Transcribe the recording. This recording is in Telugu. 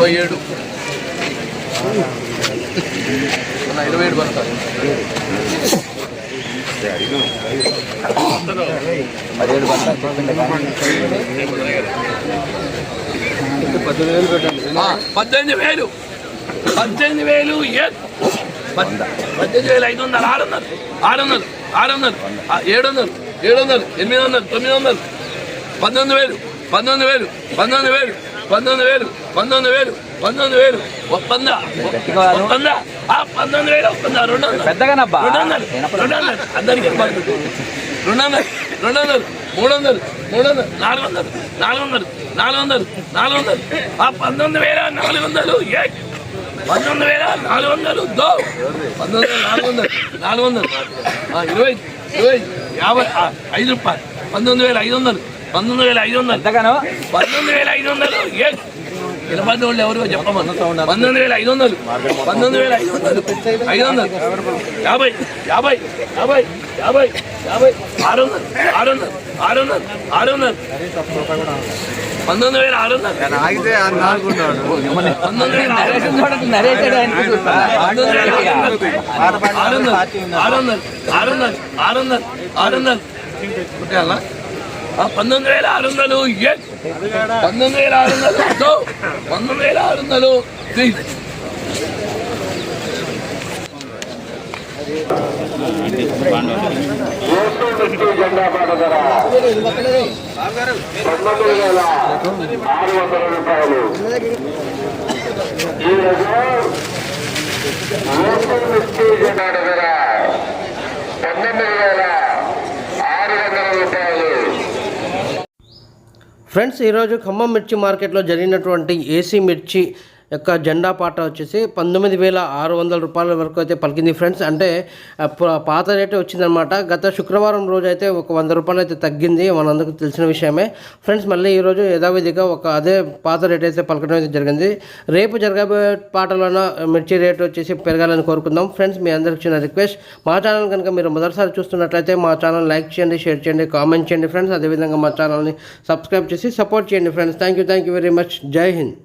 27 27 పడతారు. 17 పడతారు. 18,000 పెట్టండి. 18,000 18,500 600 600 600 700 700 800 900 19,000 19,000 19,000 19,000 19,000 19,000 ఒప్పంద 19,000 ఒప్పంద 200 పెద్దగానబ్బా 200 అందరికీ 200 200 300 300 400 400 400 400 19,400 19,400 దో 19,400 400 20 20 50 5 రూపాయలు 19,500 19,500 ఎంతగానో 19,500 ఇరవై వాళ్ళు ఎవరో చెప్పమన్నా 19,500 19,500 500 50 50 50 50 50 600 600 600 600 19,600 ఆగితే అనుకున్నాడు. ఫ్రెండ్స్, ఈరోజు ఖమ్మం మిర్చి మార్కెట్లో జరిగినటువంటి ఏసీ మిర్చి యొక్క జెండా పాట వచ్చేసి 19,600 రూపాయల వరకు అయితే పలికింది ఫ్రెండ్స్. అంటే పాత రేటే వచ్చిందనమాట. గత శుక్రవారం రోజు అయితే ఒక 100 రూపాయలు అయితే తగ్గింది, మనందరికీ తెలిసిన విషయమే ఫ్రెండ్స్. మళ్ళీ ఈరోజు యథావిధిగా అదే పాత రేట్ అయితే పలకడం అయితే జరిగింది. రేపు జరగబోయే పాటలోన మిర్చి రేటు వచ్చేసి పెరగాలని కోరుకుందాం ఫ్రెండ్స్. మీ అందరికి చిన్న రిక్వెస్ట్, మా ఛానల్ కనుక మీరు మొదటిసారి చూస్తున్నట్లయితే మా ఛానల్ లైక్ చేయండి, షేర్ చేయండి, కామెంట్ చేయండి ఫ్రెండ్స్. అదేవిధంగా మా ఛానల్ని సబ్స్క్రైబ్ చేసి సపోర్ట్ చేయండి friends. Thank you very much. జై హింద్.